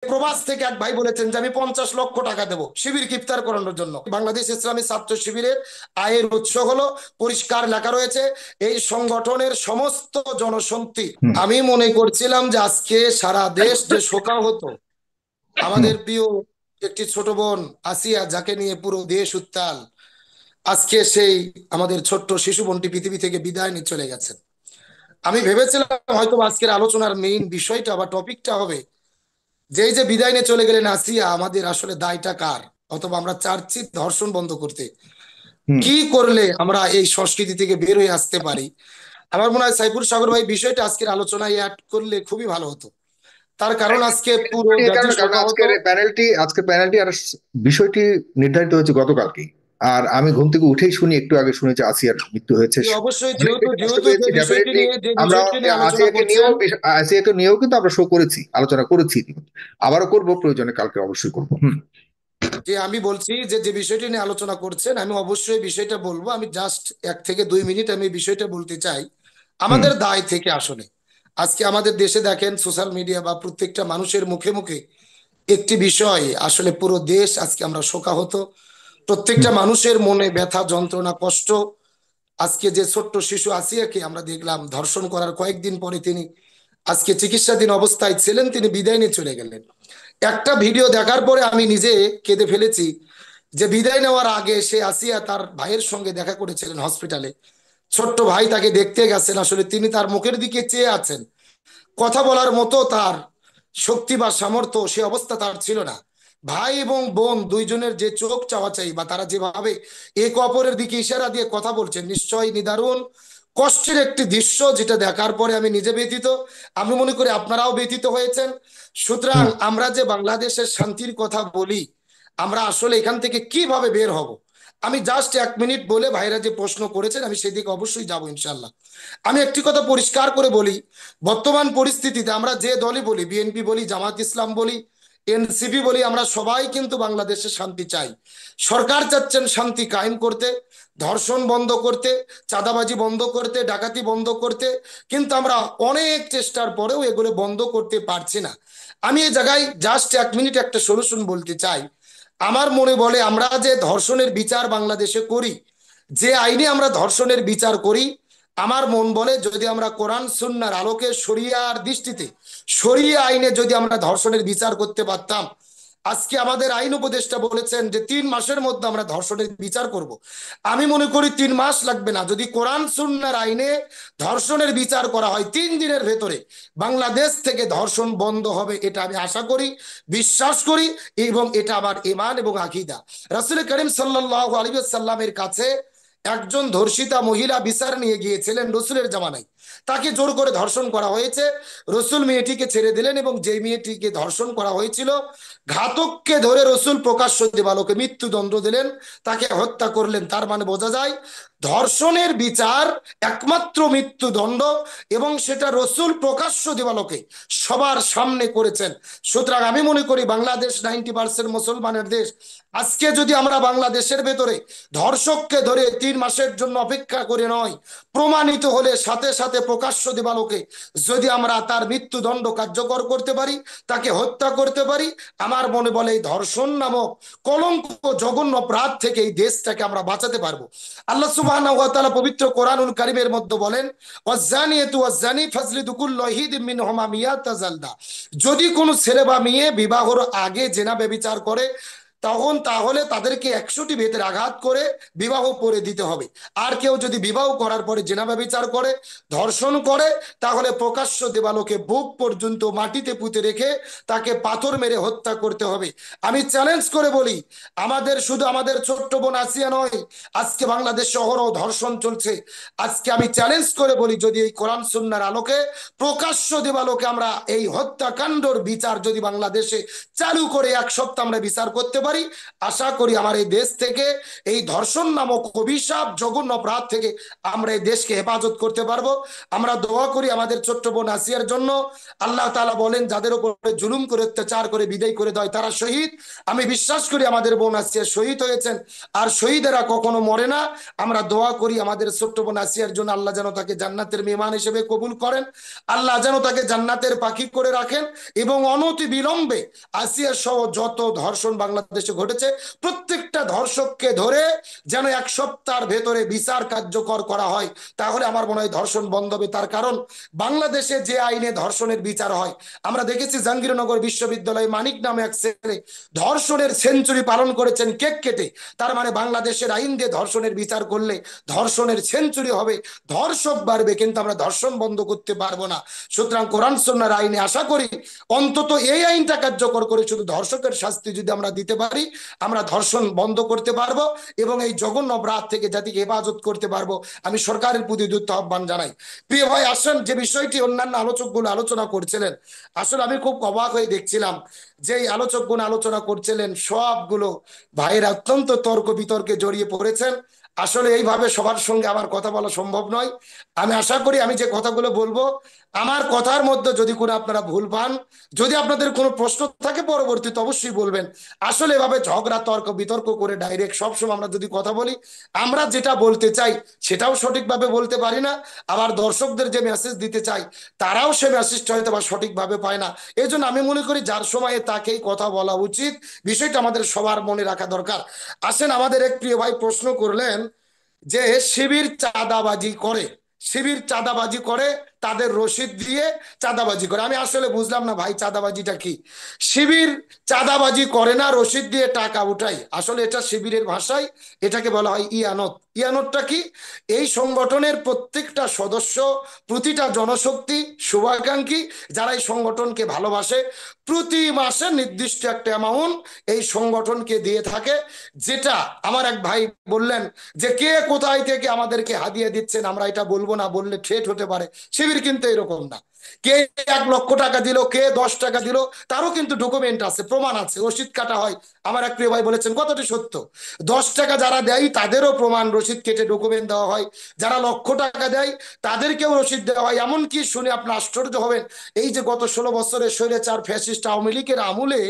প্রবাস থেকে এক ভাই বলেছেন যে আমি 50 লক্ষ টাকা দেবো শিবিরকে ইফতার করানোর জন্য। বাংলাদেশ ইসলামী ছাত্র শিবিরের আয়ের উৎস হলো, পরিষ্কার লেখা রয়েছে, এই সংগঠনের সমস্ত জনশক্তি। হুম। আমি মনে করছিলাম যে আজকে সারা দেশ যে শোকা হতো, হুম। আমাদের প্রিয় একটি ছোট বোন আসিয়া, যাকে নিয়ে পুরো দেশ উত্তাল, আজকে সেই আমাদের ছোট্ট শিশু বোনটি পৃথিবী থেকে বিদায় নিয়ে চলে গেছেন। আমি ভেবেছিলাম হয়তো আজকের আলোচনার মেইন বিষয়টা বা টপিকটা হবে যে এই যে বিদায় নিয়ে চলে গেলেন আসিয়া, আমাদের আসলে দায়টা কার, অথবা আমরা চাচ্ছি ধর্ষণ বন্ধ করতে হুম। কি করলে আমরা এই সংস্কৃতি থেকে বের হয়ে আসতে পারি। আমার মনে হয় সাইফুল সাগর ভাই বিষয়টা আজকের আলোচনায় অ্যাড করলে খুবই ভালো হতো, তার কারণ আজকে পুরো এই জাতি কারণে কারণ শোকা হতো। আজকের প্যানেলটি আর বিষয়টি নির্ধারিত হয়েছে গতকালকে। আর আমি ঘুম থেকে উঠেই শুনি, একটু আগে শুনি যে আসিয়ার মৃত্যু হয়েছে। জি, অবশ্যই, অনেক যেহেতু বেশি কষ্ট যেহেতু পেয়েছি ডেফিনেটলি। যে আমরা বিষয়টি নিয়ে আলোচনা আসিয়াকে নিয়েও করছেন। আসিয়াকে নিয়েও কিন্তু আমরা শো করেছি, আলোচনা করেছি ইতিমধ্যে। আবারও করবো, প্রয়োজনে কালকে অবশ্যই করবো। হুম। যে আমি বলছি যে যে বিষয়টি নিয়ে আলোচনা করছেন আমি অবশ্যই বিষয়টা বলবো, আমি জাস্ট 1 থেকে 2 মিনিট আমি এই বিষয়টা বলতে চাই। হুম। আমাদের দায় থেকে আসলে আজকে আমাদের দেশে দেখেন সোশ্যাল মিডিয়া বা প্রত্যেকটা মানুষের মুখে মুখে একটি বিষয়, আসলে পুরো দেশ আজকে আমরা শোকাহত। হুম। প্রত্যেকটা মানুষের মনে ব্যথা, যন্ত্রণা, কষ্ট। আজকে যে ছোট্ট শিশু আসিয়াকে আমরা দেখলাম ধর্ষণ করার কয়েকদিন পরে তিনি আজকে চিকিৎসাধীন অবস্থায় ছিলেন, তিনি বিদায় নিয়ে চলে গেলেন। একটা ভিডিও দেখার পরে আমি নিজে কেঁদে ফেলেছি যে বিদায় নেওয়ার আগে সে আসিয়া তার ভাইয়ের সঙ্গে দেখা করেছিলেন হসপিটালে। ছোট্ট ভাই তাকে দেখতে গেছেন, আসলে তিনি তার মুখের দিকে চেয়ে আছেন, কথা বলার মতো তার শক্তি বা সামর্থ্য সে অবস্থা তার ছিল না। ভাই এবং বোন দুইজনের যে চোখ চাওয়াচাই বা তারা যেভাবে এক অপরের দিকে ইশারা দিয়ে কথা বলছেন, নিশ্চয়ই নিদারুণ কষ্টের একটি দৃশ্য, যেটা দেখার পরে আমি নিজে ব্যথিত, আমি মনে করি আপনারাও ব্যথিত হয়েছেন। সুতরাং হুম। আমরা যে বাংলাদেশের শান্তির কথা বলি, আমরা আসলে এখান থেকে কিভাবে বের হব, আমি জাস্ট 1 মিনিট বলে ভাইরা যে প্রশ্ন করেছেন আমি সেদিকে অবশ্যই যাব ইনশাল্লাহ। আমি একটি কথা পরিষ্কার করে বলি, বর্তমান পরিস্থিতিতে আমরা যে দলই বলি, বিএনপি বলি, জামাত ইসলাম বলি, এনসিপি বলি, আমরা সবাই কিন্তু বাংলাদেশে শান্তি চাই। সরকার চাচ্ছেন শান্তি কায়েম করতে, ধর্ষণ বন্ধ করতে, চাঁদাবাজি বন্ধ করতে, ডাকাতি বন্ধ করতে, কিন্তু আমরা অনেক চেষ্টার পরেও এগুলো বন্ধ করতে পারছি না। আমি এই জায়গায় জাস্ট 1 মিনিট একটা সলিউশন বলতে চাই। আমার মনে বলে আমরা যে ধর্ষণের বিচার বাংলাদেশে করি, যে আইনে আমরা ধর্ষণের বিচার করি, আমার মন বলে যদি আমরা কোরআন সুন্নাহর আলোকে শরিয়ার দৃষ্টিতে শরিয়া আইনে যদি আমরা ধর্ষণের বিচার করতে পারতাম, আজকে আমাদের আইন উপদেষ্টা বলেছেন যে 3 মাসের মধ্যে আমরা ধর্ষণের বিচার করব। আমি মনে করি 3 মাস লাগবে না, যদি কোরআন সুন্নাহর আইনে ধর্ষণের বিচার করা হয় 3 দিনের ভেতরে বাংলাদেশ থেকে ধর্ষণ বন্ধ হবে, এটা আমি আশা করি, বিশ্বাস করি, এবং এটা আমার ইমান এবং আকীদা। রাসূল করিম সাল্লাল্লাহু আলাইহি ওয়াসাল্লামের কাছে একজন ধর্ষিতা মহিলা বিচার নিয়ে গিয়েছিলেন রসুলের জামানায়, তাকে জোর করে ধর্ষণ করা হয়েছে। রসুল মেয়েটিকে ছেড়ে দিলেন এবং যে মেয়েটিকে ধর্ষণ করা হয়েছিল ঘাতককে ধরে রসুল প্রকাশ্য দেবালোকে মৃত্যুদণ্ড দিলেন, তাকে হত্যা করলেন। তার মানে বোঝা যায় ধর্ষণের বিচার একমাত্র মৃত্যুদণ্ড, এবং সেটা রসুল প্রকাশ্য দেবালোকে সবার সামনে করেছেন। সুতরাং আমি মনে করি বাংলাদেশ 90% মুসলমানের দেশ, আজকে যদি আমরা বাংলাদেশের ভেতরে ধর্ষককে ধরে 3 মাসের জন্য অপেক্ষা করে নয়, প্রমাণিত হলে সাথে সাথে প্রকাশ্য দিবালোকে যদি আমরা তার মৃত্যুদণ্ড কার্যকর করতে পারি, তাকে হত্যা করতে পারি, আমার মনে বলে এই ধর্ষণ নামক কলঙ্ক জঘন্য অপরাধ থেকে এই দেশটাকে আমরা বাঁচাতে পারবো। আল্লাহ সুবহানাহু ওয়া তাআলা পবিত্র কোরআনুল কারীমের মধ্যে বলেন, ওয়াজ্জানিয়াতু ওয়াজ্জানী ফাজলিদু কুল্লা ওয়াহিদিম মিনহুমা মিয়াতা জালদা। যদি কোনো ছেলে বা মেয়ে বিবাহর আগে জেনা ব্যভিচার করে, তখন তাহলে তাদেরকে 100টি বেতের আঘাত করে বিবাহ করে দিতে হবে। আর কেউ যদি বিবাহ করার পরে জেনা ব্যভিচার করে, ধর্ষণ করে, তাহলে প্রকাশ্য দেবালোকে বুক পর্যন্ত মাটিতে পুঁতে রেখে তাকে পাথর মেরে হত্যা করতে হবে। আমি চ্যালেঞ্জ করে বলি, আমাদের শুধু আমাদের ছোট্ট বোন আসিয়া নয়, আজকে বাংলাদেশ শহরও ধর্ষণ চলছে। আজকে আমি চ্যালেঞ্জ করে বলি, যদি এই কোরআন সুন্নাহর আলোকে প্রকাশ্য দেবালোকে আমরা এই হত্যাকাণ্ডর বিচার যদি বাংলাদেশে চালু করে 1 সপ্তাহ আমরা বিচার করতে পারি, পারি। আশা করি আমার এই দেশ থেকে এই ধর্ষণ নামক অভিশাপ জঘন্য অপরাধ থেকে আমরা এই দেশকে হেফাজত করতে পারবো। আমরা দোয়া করি আমাদের ছোট্ট বোন আসিয়ার জন্য। আল্লাহ তাআলা বলেন, যাদের উপরে জুলুম করে অত্যাচার করে বিদায় করে দেয় তারা শহীদ। আমি বিশ্বাস করি আমাদের বোন আসিয়া শহীদ হয়েছেন, আর শহীদেরা কখনো মরে না। আমরা দোয়া করি আমাদের ছোট্ট বোন আসিয়ার জন্য, আল্লাহ যেন তাকে জান্নাতের মেহমান হিসেবে কবুল করেন, আল্লাহ যেন তাকে জান্নাতের পাখি করে রাখেন, এবং অনতি বিলম্বে আসিয়া সহ যত ধর্ষণ বাংলাদেশে ঘটেছে প্রত্যেকটা ধর্ষককে ধরে যেন 1 সপ্তাহের ভেতরে বিচার কার্যকর করা হয়। তাহলে আমার মনে হয় ধর্ষণ বন্ধ হবে। তার কারণ বাংলাদেশে যে আইনে ধর্ষণের বিচার হয়, আমরা দেখেছি জাহাঙ্গীরনগর বিশ্ববিদ্যালয়ে মানিক নামে এক ছেলে ধর্ষণের সেঞ্চুরি পালন করেছেন কেক কেটে। তার মানে বাংলাদেশের আইন দিয়ে ধর্ষণের বিচার করলে ধর্ষণের সেঞ্চুরি হবে, ধর্ষক বাড়বে, কিন্তু আমরা ধর্ষণ বন্ধ করতে পারবো না। সুতরাং কোরআন সুন্নাহর আইনে আশা করি অন্তত এই আইনটা কার্যকর করে শুধু ধর্ষকের শাস্তি যদি আমরা দিতে পারি, আমরা ধর্ষণ বন্ধ করতে পারবো এবং এই জঘন্য অপরাধ থেকে জাতিকে হেফাজত করতে পারবো। আমি সরকারের প্রতি দ্রুত আহ্বান জানাই। প্রিয় ভাই আসেন, যে বিষয়টি অন্যান্য আলোচকগুলো আলোচনা করছিলেন, আসলে আমি খুব অবাক হয়ে দেখছিলাম যে এই আলোচকগুলো আলোচনা করছিলেন সবগুলো ভাইয়েরা অত্যন্ত তর্ক বিতর্কে জড়িয়ে পড়েছেন। আসলে এইভাবে সবার সঙ্গে আমার কথা বলা সম্ভব নয়। আমি আশা করি আমি যে কথাগুলো বলবো, আমার কথার মধ্যে যদি কোনো আপনারা ভুল পান, যদি আপনাদের কোনো প্রশ্ন থাকে পরবর্তীতে অবশ্যই বলবেন। আসলে এভাবে ঝগড়া তর্ক বিতর্ক করে ডাইরেক্ট সবসময় আমরা যদি কথা বলি, আমরা যেটা বলতে চাই সেটাও সঠিকভাবে বলতে পারি না, আবার দর্শকদের যে মেসেজ দিতে চাই তারাও সে মেসেজটা হয়তো বা সঠিকভাবে পায় না। এই জন্য আমি মনে করি যার সময়ে তাকেই কথা বলা উচিত, বিষয়টা আমাদের সবার মনে রাখা দরকার। আসেন, আমাদের এক প্রিয় ভাই প্রশ্ন করলেন যে শিবির চাঁদাবাজি করে, শিবির চাঁদাবাজি করে, তাদের রসিদ দিয়ে চাঁদাবাজি করে। আমি আসলে বুঝলাম না ভাই চাঁদাবাজিটা কি। শিবির চাঁদাবাজি করে না, রসিদ দিয়ে টাকা উঠাই, আসলে এটা শিবিরের ভাষায় এটাকে বলা হয় ইয়ানত। ইয়ানতটা কি? এই সংগঠনের প্রত্যেকটা সদস্য, প্রতিটা জনশক্তি, শুভাকাঙ্ক্ষী যারা এই সংগঠনকে ভালোবাসে, প্রতি মাসে নির্দিষ্ট একটা অ্যামাউন্ট এই সংগঠনকে দিয়ে থাকে। যেটা আমার এক ভাই বললেন যে কে কোথায় থেকে আমাদেরকে হাদিয়া দিচ্ছেন আমরা এটা বলবো না, বললে ঠেট হতে পারে। শিবির কিন্তু এরকম না। কে 1 লক্ষ টাকা দিল, কে 10 টাকা দিল, তারও কিন্তু ডকুমেন্ট আছে, প্রমাণ আছে, রসিদ কাটা হয়। আমার এক প্রিয় ভাই বলেছেন কতটি সত্য, 10 টাকা যারা দেয় তাদেরও প্রমাণ রসিদ কেটে ডকুমেন্ট দেওয়া হয়, যারা 1 লক্ষ টাকা দেয় তাদেরকেও রসিদ দেওয়া হয়। এমনকি শুনে আপনি আশ্চর্য হবেন, এই যে গত 16 বছরের স্বৈরাচার ফ্যাসিস্ট আওয়ামী লীগের আমলে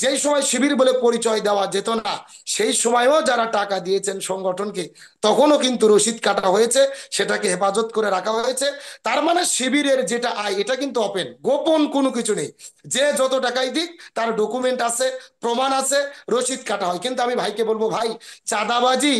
যেই সময় শিবির বলে পরিচয় দেওয়া যেত না, সেই সময়ও যারা টাকা দিয়েছেন সংগঠনকে তখনও কিন্তু রসিদ কাটা হয়েছে, সেটাকে হেফাজত করে রাখা হয়েছে। তার মানে শিবিরের যেটা আয় এটা কিন্তু ওপেন, গোপন কোনো কিছু নেই। যে যত টাকাই দিক তার ডকুমেন্ট আছে, প্রমাণ আছে, রসিদ কাটা হয়। কিন্তু আমি ভাইকে বলবো, ভাই চাঁদাবাজি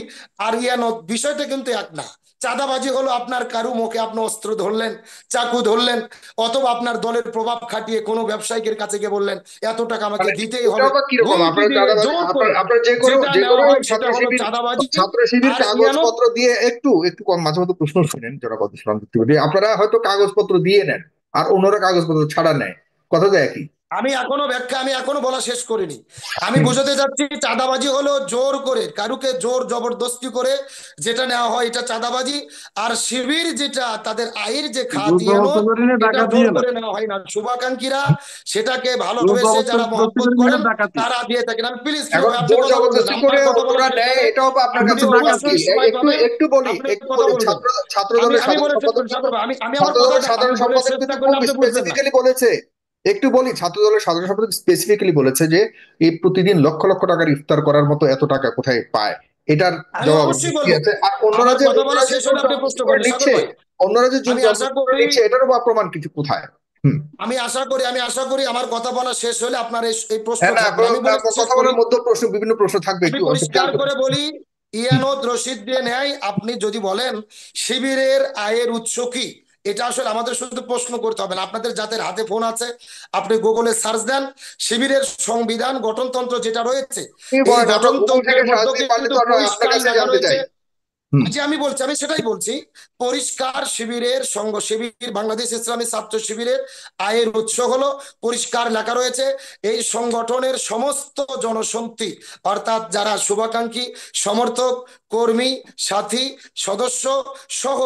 আর ইয়ানত বিষয়টা কিন্তু এক না। চাঁদাবাজি হলো আপনার কারু মুখে আপনি অস্ত্র ধরলেন, চাকু ধরলেন, অথবা আপনার দলের প্রভাব খাটিয়ে কোনো ব্যবসায়িকের কাছে গিয়ে বললেন এত টাকা আমাকে মানে দিতেই ওটাও হবে, বা কিরকম হুমকি আপনার দিয়ে চাঁদাবাজি, জোর আপনার করে আপনার যে কোনো যেটা যে কোনো নেওয়া হয় সেটা ছাত্র হলো শিবির, চাঁদাবাজি। ছাত্র শিবির আর ইয়ানত, কাগজপত্র দিয়ে একটু একটু কম মাঝে মধ্যে প্রশ্ন শুনেন যারা কথা শুনতে পারে, আপনারা হয়তো কাগজপত্র দিয়ে নেন আর অন্যরা কাগজপত্র ছাড়া নেয়, কথা তো একই। আমি এখনো বলা শেষ করিনি। আমি হুম। বুঝাতে যাচ্ছি চাঁদাবাজি হলো জোর করে কারুকে জোর জবরদস্তি করে যেটা নেওয়া হয় এটা চাঁদাবাজি। আর শিবির যেটা তাদের আয়ের যে খাত জোরজবরদস্তি ইয়ানত, করে নিয়ে এটা টাকা জোর দিয়ে না, করে নেওয়া হয় না। শুভাকাঙ্ক্ষীরা সেটাকে ভালোবেসে যারা জোরজবরদস্তি মহব্বত করে নিয়ে করেন ডাকাতি। তারা দিয়ে থাকেন। আমি প্লিজ প্রিয় এখন ভাই আপনি জোর কথা বলবেন, জবরদস্তি করে আমার কথা বলা অন্যরা শেষ নেয়, হলে এটাও বা আপনার এটা কাছে তো প্রমাণ কি? ডাকাতি। অবশ্যই সময় একটু পাবেন, একটু বলি, আপনি একটু কথা বলি, বলবেন। ছাত্র আমি দলের আমি সাধারণ বলে শেষ সম্পাদক করি কিন্তু, সাগর ভাই, আমি আমার ছাত্র দলের কথাটা সাধারণ আমি বলে সম্পাদক শেষ কিন্তু না করলে খুব আপনি বুঝবেন না। স্পেসিফিক্যালি বলেছে, একটু বলি, ছাত্র দলের সাধারণ সম্পাদক স্পেসিফিক্যালি বলেছে যে এই প্রতিদিন লক্ষ লক্ষ টাকার ইফতার করার মতো এত টাকা কোথায় পায়, এটার আমি জবাব অবশ্যই কি বলবো, আছে? আর অন্যরা আমার যে কথা বলা অন্যরা যে শেষ জোর হলে আপনি প্রশ্ন জবরদস্তি করে করেন সাগর নিচ্ছে, ভাই। অন্যরা যে জোর আমি আশা জবরদস্তি করে করি নিচ্ছে, এটারও বা প্রমাণ কিছু কোথায়? হুম। আমি আশা করি আমার কথা বলা শেষ হলে আপনার এই প্রশ্ন হ্যাঁ, না, থাকবে না। আমি বলে শেষ কথা করি, বলার মধ্যে প্রশ্ন, বিভিন্ন প্রশ্ন থাকবে, আমি একটু একটু পরিষ্কার খেয়াল করুন। করে বলি, হুম। ইয়ানত রশিদ দিয়ে নেয়। আপনি যদি বলেন শিবিরের আয়ের উৎস কি, এটা আসলে আমাদের শুধু প্রশ্ন করতে হবে না। আপনাদের যাদের হাতে ফোন আছে আপনি গুগলে সার্চ দেন, শিবিরের সংবিধান গঠনতন্ত্র যেটা রয়েছে, কি এই বলেন, আমরা গুগল থেকে গঠনতন্ত্রের সার্চ মধ্যে দিয়ে পারলে কিন্তু তো আমরা আপনার পরিষ্কার কাছে লেখা জানতে রয়েছে। চাই। হুম। জি আমি বলছি, আমি সেটাই বলছি। পরিষ্কার শিবিরের সংঘ শিবির, বাংলাদেশ ইসলামী ছাত্র শিবিরের আয়ের উৎস হলো পরিষ্কার লেখা রয়েছে, এই সংগঠনের সমস্ত জনশক্তি, অর্থাৎ যারা শুভাকাঙ্ক্ষী, সমর্থক, কর্মী, সাথী, সদস্য সহ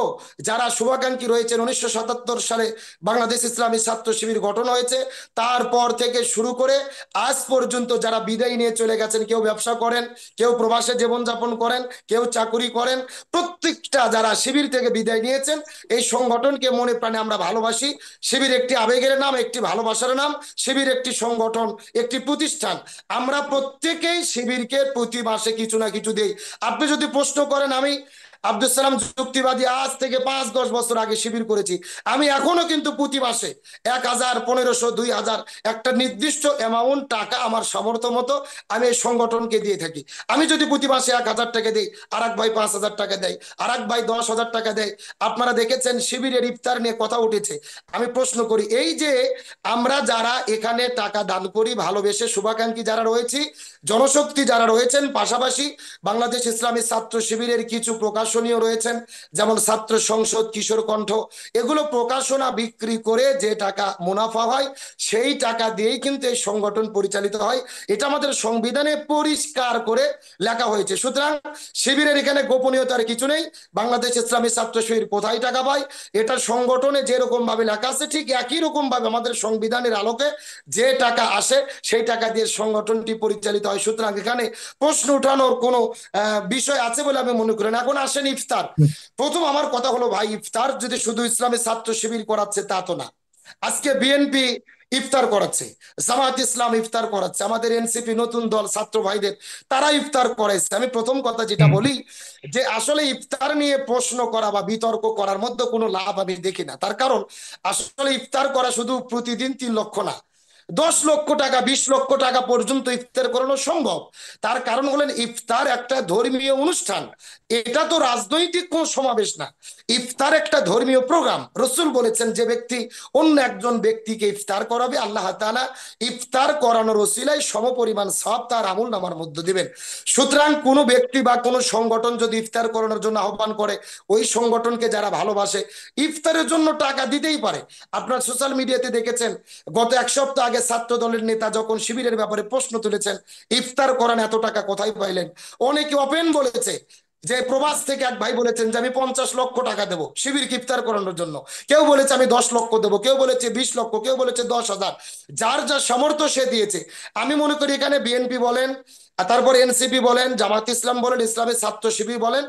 যারা শুভাকাঙ্ক্ষী রয়েছেন, 1977 সালে বাংলাদেশ ইসলামী ছাত্র শিবির গঠন হয়েছে, তারপর থেকে শুরু করে আজ পর্যন্ত যারা বিদায় নিয়ে চলে গেছেন, কেউ ব্যবসা করেন, কেউ প্রবাসে জীবনযাপন করেন, কেউ চাকুরি করেন, প্রত্যেকটা যারা শিবির থেকে বিদায় নিয়েছেন, এই সংগঠনকে মনে প্রাণে আমরা ভালোবাসি। শিবির একটি আবেগের নাম, একটি ভালোবাসার নাম। শিবির একটি সংগঠন, একটি প্রতিষ্ঠান। আমরা প্রত্যেকেই শিবিরকে প্রতি মাসে কিছু না কিছু দেই। আপনি যদি প্রশ্ন করেন, আমি আব্দুল সালাম যুক্তিবাদী আজ থেকে 5-10 বছর আগে শিবির করেছি। আমি এখনো কিন্তু প্রতি মাসে 1,000, 1,500, 2,000 একটা নির্দিষ্ট অ্যামাউন্ট টাকা আমার সামর্থ্য মতো আমি এই সংগঠনকে দিয়ে থাকি। আমি যদি প্রতি মাসে 1,000 টাকা দিই, আর এক ভাই 5,000 টাকা দেয়, আর এক ভাই 10,000 টাকা দেয়। আপনারা দেখেছেন শিবিরের ইফতার নিয়ে কথা উঠেছে। আমি প্রশ্ন করি, এই যে আমরা যারা এখানে টাকা দান করি, ভালোবেসে শুভাকাঙ্ক্ষী যারা রয়েছি, জনশক্তি যারা রয়েছেন, পাশাপাশি বাংলাদেশ ইসলামী ছাত্র শিবিরের কিছু প্রকাশনীয় রয়েছেন, যেমন ছাত্র সংসদ, কিশোর কণ্ঠ, এগুলো প্রকাশনা বিক্রি করে যে টাকা মুনাফা হয়, সেই টাকা দিয়েই কিন্তু এই সংগঠন পরিচালিত হয়। এটা আমাদের সংবিধানে পরিষ্কার করে লেখা হয়েছে। সুতরাং শিবিরের এখানে গোপনীয়তার কিছু নেই। বাংলাদেশ ইসলামী ছাত্র শিবির কোথায় টাকা পায়, এটা সংগঠনে যেরকম ভাবে লেখা আছে, ঠিক একই রকম ভাবে আমাদের সংবিধানের আলোকে যে টাকা আসে, সেই টাকা দিয়ে সংগঠনটি পরিচালিত হয়। সুতরাং এখানে প্রশ্ন উঠানোর কোনো বিষয় আছে বলে আমি মনে করি না। এখন আসেন ইফতার। হুম। প্রথম আমার কথা হলো, ভাই ইফতার যদি শুধু ইসলামী ছাত্র শিবির করাচ্ছে তা তো না। আজকে বিএনপি ইফতার করাচ্ছে, জামাত ইসলাম ইফতার করাচ্ছে, আমাদের এনসিপি নতুন দল ছাত্র ভাইদের তারা ইফতার করাইছে। আমি প্রথম কথা যেটা হুম। বলি, যে আসলে ইফতার নিয়ে প্রশ্ন করা বা বিতর্ক করার মধ্যে কোনো লাভ আমি দেখি না। তার কারণ আসলে ইফতার করা শুধু প্রতিদিন 3 লক্ষ না, 10 লক্ষ টাকা, 20 লক্ষ টাকা পর্যন্ত ইফতার করানো সম্ভব। তার কারণ হলেন, ইফতার একটা ধর্মীয় অনুষ্ঠান, এটা তো রাজনৈতিক কোন সমাবেশ না। ইফতার একটা ধর্মীয় প্রোগ্রাম। রসুল বলেছেন, যে ব্যক্তি অন্য একজন ব্যক্তিকে ইফতার করাবে, আল্লাহ তাআলা ইফতার করানোর ওসিলায় সমপরিমাণ সওয়াব তার আমল নামার মধ্যে দিবেন। সুতরাং কোনো ব্যক্তি বা কোনো সংগঠন যদি ইফতার করানোর জন্য আহ্বান করে, ওই সংগঠনকে যারা ভালোবাসে ইফতারের জন্য টাকা দিতেই পারে। আপনার সোশ্যাল মিডিয়াতে দেখেছেন, গত 1 সপ্তাহ আগে ছাত্র দলের নেতা যখন শিবিরের ব্যাপারে প্রশ্ন তুলেছেন, ইফতার করান এত টাকা কোথায় পাইলেন, অনেকে ওপেন বলেছে, যে প্রবাস থেকে এক ভাই বলেছেন যে আমি 50 লক্ষ টাকা দেবো শিবিরকে ইফতার করানোর জন্য। কেউ বলেছে আমি 10 লক্ষ দেবো, কেউ বলেছে 20 লক্ষ, কেউ বলেছে 10,000। যার যা সামর্থ্য সে দিয়েছে। আমি মনে করি এখানে বিএনপি বলেন, আর তারপর এনসিপি বলেন, জামাত ইসলাম বলেন, ইসলামী ছাত্র শিবির বলেন,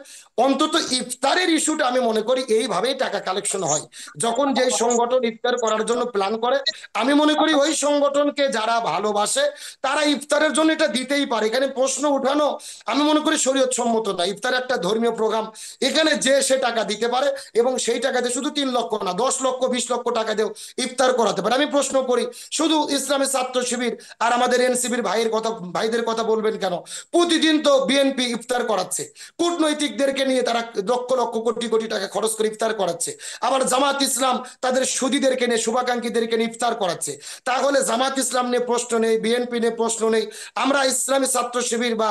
অন্তত ইফতারের ইস্যুটা আমি মনে করি এইভাবেই টাকা কালেকশন হয়। যখন যেই সংগঠন ইফতার করার জন্য প্ল্যান করে, আমি মনে করি ওই সংগঠনকে যারা ভালোবাসে তারা ইফতারের জন্য এটা দিতেই পারে। এখানে প্রশ্ন উঠানো আমি মনে করি শরীয়ত সম্মত না। ইফতার একটা ধর্মীয় প্রোগ্রাম, এখানে যে সে টাকা দিতে পারে, এবং সেই টাকাতে শুধু 3 লক্ষ না, 10 লক্ষ, 20 লক্ষ টাকা দিয়েও ইফতার করাতে পারে। আমি প্রশ্ন করি, শুধু ইসলামী ছাত্র শিবির আর আমাদের এনসিপির ভাইদের কথা বলবেন কেন? প্রতিদিন তো বিএনপি ইফতার করাচ্ছে, কূটনৈতিকদেরকে নিয়ে তারা লক্ষ লক্ষ কোটি কোটি টাকা খরচ করে ইফতার করাচ্ছে। আবার জামাত ইসলাম তাদের সুদীদেরকে নিয়ে, শুভাকাঙ্ক্ষীদেরকে নিয়ে ইফতার করাচ্ছে। তাহলে জামাত ইসলাম নিয়ে প্রশ্ন নেই, বিএনপি নিয়ে প্রশ্ন নেই, আমরা ইসলামী ছাত্র শিবির বা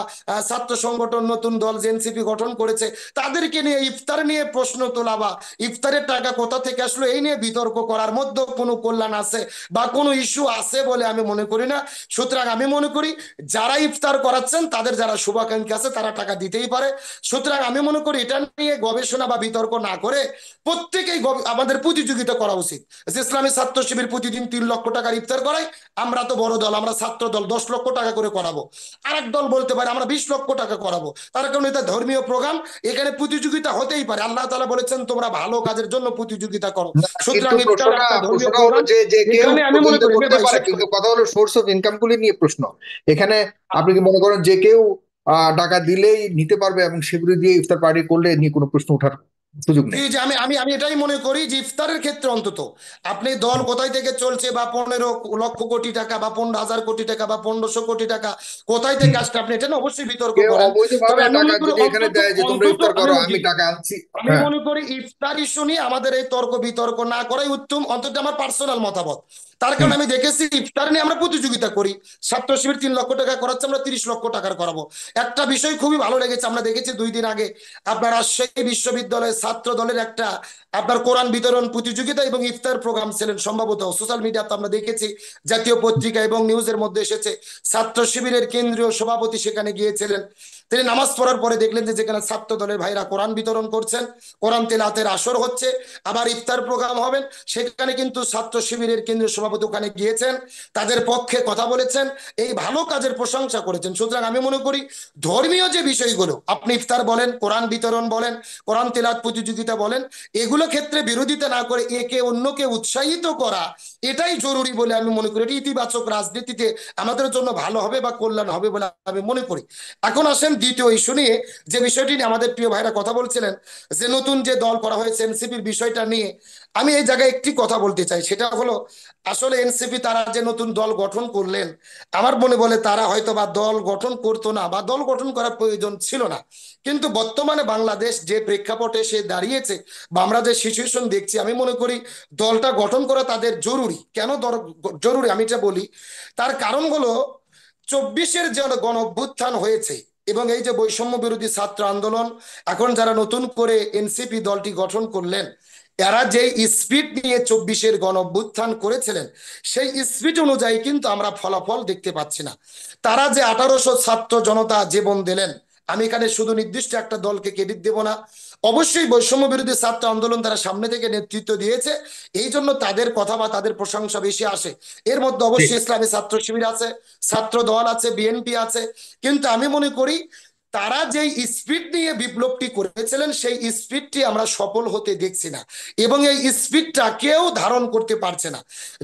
ছাত্র সংগঠন নতুন দল এনসিপি গঠন করেছে, তাদেরকে নিয়ে ইফতার নিয়ে প্রশ্ন তোলা বা ইফতারের টাকা কোথা থেকে আসলো এই নিয়ে বিতর্ক করার মধ্যে কোনো কল্যাণ আছে বা কোনো ইস্যু আছে বলে আমি মনে করি না। সুতরাং আমি মনে করি যারা ইফতার করাচ্ছেন তাদের যারা শুভাকাঙ্ক্ষী আছে তারা টাকা দিতেই পারে। সুতরাং আমি মনে করি এটা নিয়ে গবেষণা বা বিতর্ক না করে প্রত্যেকেই আমাদের প্রতিযোগিতা করা উচিত। যে ইসলামী ছাত্র শিবির প্রতিদিন 3 লক্ষ টাকার ইফতার করায়, আমরা তো বড় দল, আমরা ছাত্র দল 10 লক্ষ টাকা করে করাবো। আরেক দল বলতে পারে আমরা 20 লক্ষ টাকা করাবো। তার কারণ এটা ধর্মীয় প্রোগ্রাম, এখানে প্রতিযোগিতা হতেই পারে। আল্লাহ তাআলা বলেছেন তোমরা ভালো কাজের জন্য প্রতিযোগিতা করো। না, সুতরাং কিন্তু ইফতার প্রশ্নটা একটা ধর্মীয় প্রশ্নটা হলো প্রোগ্রাম। যে কেউ এখানে আমি মনে প্রতিযোগিতা করি, করতে ভাই পারে, শেষ কিন্তু করি। কথা হলো সোর্স অফ ইনকাম গুলি নিয়ে প্রশ্ন। এখানে আপনি কি মনে করেন যে কেউ টাকা দিলেই নিতে পারবে এবং সেগুলি দিয়ে ইফতার পার্টি করলে নিয়ে কোনো প্রশ্ন ওঠার সুযোগ জি নেই। জি, আমি আমি আমি এটাই মনে করি যে ইফতারের ক্ষেত্রে অন্তত আপনি দল কোথায় থেকে চলছে, বা 15 লক্ষ কোটি টাকা বা 15,000 কোটি টাকা বা 1500 কোটি টাকা কোথায় থেকে হুম। আসছে, আপনি এটা না অবশ্যই বিতর্ক কেউ করেন। তবে অবৈধভাবে আমি টাকা মনে করি যদি এখানে অন্তত দেয় যে তোমরা অন্তত ইফতার আমি করো, আমি জি, টাকা আনছি। আমি হ্যাঁ। মনে করি ইফতার ইস্যু নিয়ে আমাদের এই তর্ক বিতর্ক না করাই উত্তম, অন্তত আমার পার্সোনাল মতামত। তার কারণ হুম। আমি দেখেছি ইফতার নিয়ে আমরা প্রতিযোগিতা করি। ছাত্র শিবির 3 লক্ষ টাকা করাচ্ছে, আমরা 30 লক্ষ টাকার করাবো। একটা বিষয় খুবই ভালো লেগেছে, আমরা দেখেছি 2 দিন আগে আপনার রাজশাহী বিশ্ববিদ্যালয়ের ছাত্র দলের একটা আপনার কোরআন বিতরণ প্রতিযোগিতা এবং ইফতার প্রোগ্রাম ছিলেন, সম্ভবত সোশ্যাল মিডিয়াতে আমরা দেখেছি, জাতীয় পত্রিকা এবং নিউজের মধ্যে এসেছে। ছাত্র শিবিরের কেন্দ্রীয় সভাপতি সেখানে গিয়েছিলেন। তিনি নামাজ পড়ার পরে দেখলেন যে যেখানে ছাত্র দলের ভাইরা কোরআন বিতরণ করছেন, কোরআন তেলাওয়াতের আসর হচ্ছে, আবার ইফতার প্রোগ্রাম হবেন, সেখানে কিন্তু ছাত্র শিবিরের কেন্দ্রীয় সভাপতি ওখানে গিয়েছেন, তাদের পক্ষে কথা বলেছেন, এই ভালো কাজের প্রশংসা করেছেন। সুতরাং আমি মনে করি ধর্মীয় যে বিষয়গুলো, আপনি ইফতার বলেন, কোরআন বিতরণ বলেন, কোরআন তেলাওয়াত প্রতিযোগিতা বলেন, এগুলো ক্ষেত্রে বিরোধিতা না করে একে অন্যকে উৎসাহিত করা, এটাই জরুরি বলে আমি মনে করি। এটি ইতিবাচক রাজনীতিতে আমাদের জন্য ভালো হবে বা কল্যাণ হবে বলে আমি মনে করি। এখন আসেন দ্বিতীয় ইস্যু নিয়ে, যে বিষয়টি নিয়ে আমাদের প্রিয় ভাইরা কথা বলছিলেন, যে নতুন যে দল করা হয়েছে এনসিপির বিষয়টা নিয়ে। আমি এই জায়গায় একটি কথা বলতে চাই, সেটা হলো আসলে এনসিপি তারা যে নতুন দল গঠন করলেন, আমার মনে বলে তারা হয়তো বা দল গঠন করতো না, বা দল গঠন করার প্রয়োজন ছিল না। কিন্তু বর্তমানে বাংলাদেশ যে প্রেক্ষাপটে সে দাঁড়িয়েছে, বা আমরা যে সিচুয়েশন দেখছি, আমি মনে করি দলটা গঠন করা তাদের জরুরি। কেন জরুরি আমি এটা বলি, তার কারণ হলো 24-এর যে গণ অভ্যুত্থান হয়েছে, এবং এই যে বৈষম্য বিরোধী ছাত্র আন্দোলন, এখন যারা নতুন করে এনসিপি দলটি গঠন করলেন, এরা যে স্পিড নিয়ে 24-এর গণ অভ্যুত্থান করেছিলেন, সেই স্পিড অনুযায়ী কিন্তু আমরা ফলাফল দেখতে পাচ্ছি না। তারা যে 1800 ছাত্র জনতা জীবন দিলেন, আমি এখানে শুধু নির্দিষ্ট একটা দলকে ক্রেডিট দেব না, অবশ্যই বৈষম্য বিরোধী ছাত্র আন্দোলন তারা সামনে থেকে নেতৃত্ব দিয়েছে, এই জন্য তাদের কথা বা তাদের প্রশংসা বেশি আসে। এর মধ্যে ঠিক। অবশ্যই ইসলামী ছাত্র শিবির আছে, ছাত্র দল আছে, বিএনপি আছে। কিন্তু আমি মনে করি তারা যেই স্পিড নিয়ে বিপ্লবটি করেছিলেন, সেই স্পিডটি আমরা সফল হতে দেখছি না, এবং এই স্পিডটা কেউ ধারণ করতে পারছে না।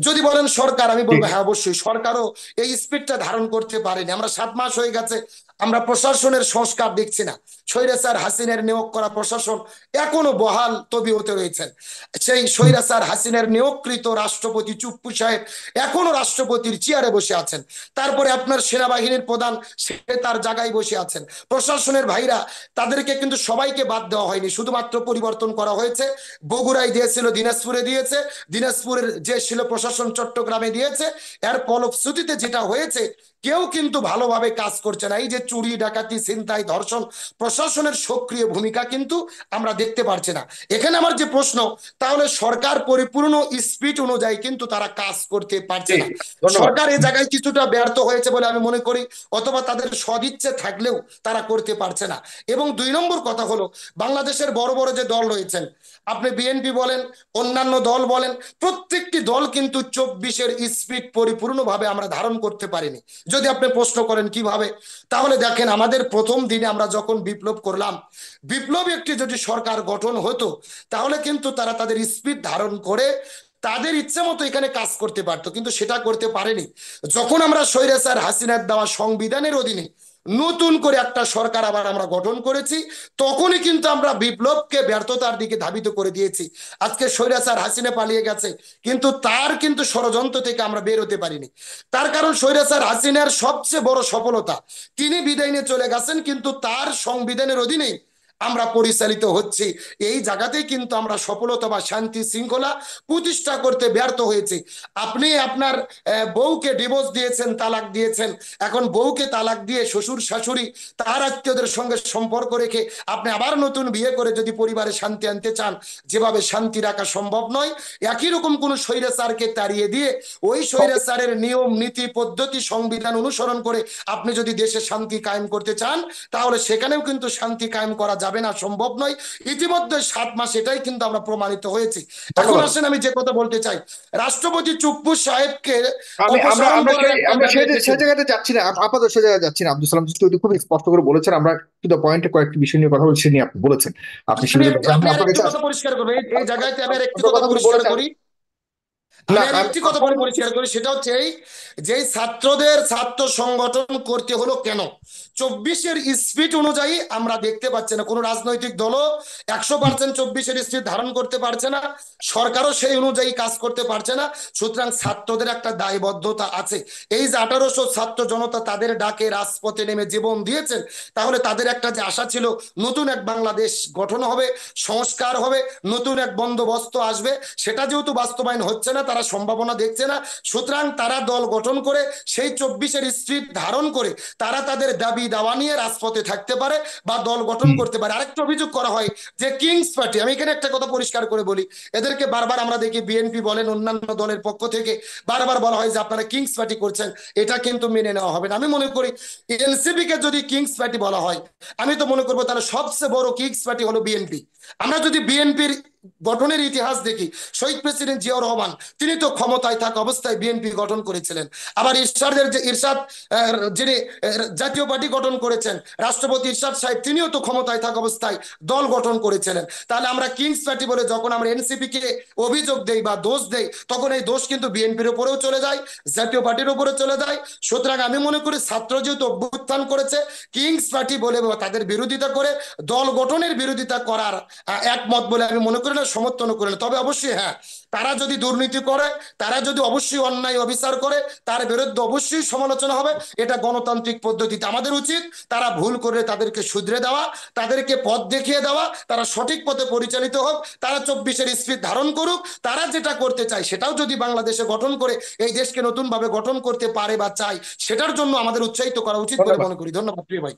যদি বলেন সরকার, আমি ঠিক। বলবো হ্যাঁ অবশ্যই সরকারও এই স্পিডটা ধারণ করতে পারেনি। আমরা 7 মাস হয়ে গেছে, আমরা প্রশাসনের সংস্কার দেখছি না। স্বৈরাচার হাসিনের নিয়োগ করা প্রশাসন এখনো বহাল তবিয়তে রয়েছেন। সেই হুম। স্বৈরাচার হাসিনের নিয়োগকৃত রাষ্ট্রপতি চুপ্পু সাহেব এখনো রাষ্ট্রপতির চেয়ারে বসে আছেন। তারপরে আপনার সেনাবাহিনীর প্রধান, সে তার জায়গায় বসে আছেন। প্রশাসনের ভাইরা, তাদেরকে কিন্তু সবাইকে বাদ দেওয়া হয়নি, শুধুমাত্র পরিবর্তন করা হয়েছে। বগুড়ায় দিয়েছিল, দিনাজপুরে দিয়েছে, দিনাজপুরের যে ছিল প্রশাসন চট্টগ্রামে দিয়েছে। এর ফলশ্রুতিতে যেটা হয়েছে, কেউ কিন্তু ভালোভাবে কাজ করছে না। এই যে চুরি ডাকাতি ছিনতাই ধর্ষণ, প্রশাসনের সক্রিয় ভূমিকা কিন্তু আমরা দেখতে পারছি না। এখানে আমার যে প্রশ্ন, তাহলে সরকার পরিপূর্ণ স্পিড অনুযায়ী কিন্তু তারা কাজ করতে পারছে ঠিক। না। ধন্যবাদ। সরকার এই জায়গায় কিছুটা ব্যর্থ হয়েছে বলে আমি মনে করি, অথবা তাদের সদিচ্ছে থাকলেও তারা করতে পারছে না। এবং 2 নম্বর কথা হলো, বাংলাদেশের বড় বড় যে দল রয়েছেন, আপনি বিএনপি বলেন, অন্যান্য দল বলেন, প্রত্যেকটি দল কিন্তু 24-এর স্পিড পরিপূর্ণভাবে আমরা ধারণ করতে পারিনি। যদি আপনি প্রশ্ন করেন কিভাবে, তাহলে দেখেন আমাদের প্রথম দিনে আমরা যখন বিপ্লব করলাম, বিপ্লব একটি যদি সরকার গঠন হতো, তাহলে কিন্তু তারা তাদের স্পিড ধারণ করে তাদের ইচ্ছে মতো এখানে কাজ করতে পারতো, কিন্তু সেটা করতে পারেনি। যখন আমরা স্বৈরাচার হাসিনার দেওয়া সংবিধানের অধীনে নতুন করে একটা সরকার আবার আমরা গঠন করেছি, তখনই কিন্তু আমরা বিপ্লবকে ব্যর্থতার দিকে ধাবিত করে দিয়েছি। আজকে স্বৈরাচার হাসিনা পালিয়ে গেছে, কিন্তু তার কিন্তু ষড়যন্ত্র থেকে আমরা বের হতে পারিনি। তার কারণ স্বৈরাচার হাসিনার সবচেয়ে বড় সফলতা, তিনি বিদায় নিয়ে চলে গেছেন, কিন্তু তার সংবিধানের অধীনেই আমরা পরিচালিত হচ্ছি। এই জায়গাতেই কিন্তু আমরা সফলতা বা শান্তি শৃঙ্খলা প্রতিষ্ঠা করতে ব্যর্থ হয়েছি। আপনি আপনার বউকে ডিভোর্স দিয়েছেন, তালাক দিয়েছেন, এখন বউকে তালাক দিয়ে শ্বশুর শাশুড়ি তার আত্মীয়দের সঙ্গে সম্পর্ক রেখে আপনি আবার নতুন বিয়ে করে যদি পরিবারে শান্তি আনতে চান, যেভাবে শান্তি রাখা সম্ভব নয়, একই রকম কোন স্বৈরাচারকে তাড়িয়ে দিয়ে ওই স্বৈরাচারের নিয়ম নীতি পদ্ধতি সংবিধান অনুসরণ করে আপনি যদি দেশে শান্তি কায়েম করতে চান, তাহলে সেখানেও কিন্তু শান্তি কায়েম করা যাবে না, সম্ভব নয়। ইতিমধ্যে 7 মাস এটাই কিন্তু আমরা প্রমাণিত হয়েছি। এখন ধন্যবাদ। আসেন আমি যে কথা বলতে চাই, রাষ্ট্রপতি চুপ্পু সাহেবকে আমরা অপসারণ আমরা করার সেই একটা আমরা সেই সেই দেখেছেন। জায়গাতে যাচ্ছি না, আপাতত সেই জায়গায় যাচ্ছি না। আব্দুল সালাম যদি খুব স্পষ্ট করে বলেছেন, আমরা টু দ্য পয়েন্টে কয়েকটি বিষয় নিয়ে কথা বলছি, নিয়ে আপনি বলেছেন আপনি আমি শিবিরের ব্যাপারে, আমি আমি আর আপনার একটু কাছে কথা পরিষ্কার করবো, এই এই জায়গাতে আমি আর একটু আপনার কথা কথাগুলো পরিষ্কার বলেছেন। করি। না আমি আর একটি কথা বলে পরিষ্কার করি, সেটা হচ্ছে এই যে ছাত্রদের ছাত্র সংগঠন করতে হলো কেন? 24-এর স্পিড অনুযায়ী আমরা দেখতে পাচ্ছি না কোনো রাজনৈতিক দলও 100% 24-এর স্পিড ধারণ করতে পারছে না, সরকারও সেই অনুযায়ী কাজ করতে পারছে না। সুতরাং ছাত্রদের একটা দায়বদ্ধতা আছে। এই যে 1800 ছাত্র জনতা তাদের ডাকে রাজপথে নেমে জীবন দিয়েছেন, তাহলে তাদের একটা যে আশা ছিল নতুন এক বাংলাদেশ গঠন হবে, সংস্কার হবে, নতুন এক বন্দোবস্ত আসবে, সেটা যেহেতু বাস্তবায়ন হচ্ছে না, তারা সম্ভাবনা দেখছে না। সুতরাং তারা দল গঠন করে সেই 24-এর স্পিরিট ধারণ করে তারা তাদের দাবি দাওয়া নিয়ে রাজপথে থাকতে পারে বা দল গঠন করতে পারে। আরেকটা অভিযোগ করা হয় যে কিংস পার্টি, আমি এখানে একটা কথা পরিষ্কার করে বলি, এদেরকে বারবার আমরা দেখি বিএনপি বলেন অন্যান্য দলের পক্ষ থেকে বারবার বলা হয় যে আপনারা কিংস পার্টি করছেন, এটা কিন্তু মেনে নেওয়া হবে না। আমি মনে করি এনসিপি কে যদি কিংস পার্টি বলা হয়, আমি তো মনে করবো তাহলে সবচেয়ে বড় কিংস পার্টি হলো বিএনপি। আমরা যদি বিএনপির গঠনের ইতিহাস দেখি, শহীদ প্রেসিডেন্ট জিয়াউর রহমান তিনি তো ক্ষমতায় থাকা অবস্থায় বিএনপি গঠন করেছিলেন। আবার ইরশাদের যে ইরশাদ যিনি জাতীয় পার্টি গঠন করেছেন, রাষ্ট্রপতি ইরশাদ সাহেব তিনিও তো ক্ষমতায় থাকা অবস্থায় দল গঠন করেছিলেন। তাহলে আমরা কিংস পার্টি বলে যখন আমরা এনসিপি কে অভিযোগ দেই বা দোষ দেই, তখন এই দোষ কিন্তু বিএনপির উপরেও চলে যায়, জাতীয় পার্টির উপরে চলে যায়। সুতরাং আমি মনে করি ছাত্র যেহেতু অভ্যুত্থান করেছে, কিংস পার্টি বলে বা তাদের বিরোধিতা করে দল গঠনের বিরোধিতা করার একমত বলে আমি মনে করি না, সমর্থন করি না। তবে অবশ্যই হ্যাঁ, তারা যদি দুর্নীতি করে, তারা যদি অবশ্যই অন্যায় অবিচার করে, তার বিরুদ্ধে অবশ্যই সমালোচনা হবে। এটা গণতান্ত্রিক পদ্ধতিতে আমাদের উচিত তারা ভুল করে তাদেরকে শুধরে দেওয়া, তাদেরকে পথ দেখিয়ে দেওয়া, তারা সঠিক পথে পরিচালিত হোক, তারা 24-এর স্পিড ধারণ করুক, তারা যেটা করতে চায় সেটাও যদি বাংলাদেশে গঠন করে এই দেশকে নতুন ভাবে গঠন করতে পারে বা চায়, সেটার জন্য আমাদের উৎসাহিত করা উচিত বলে ধন্যবাদ। মনে করি। ধন্যবাদ প্রিয় ভাই।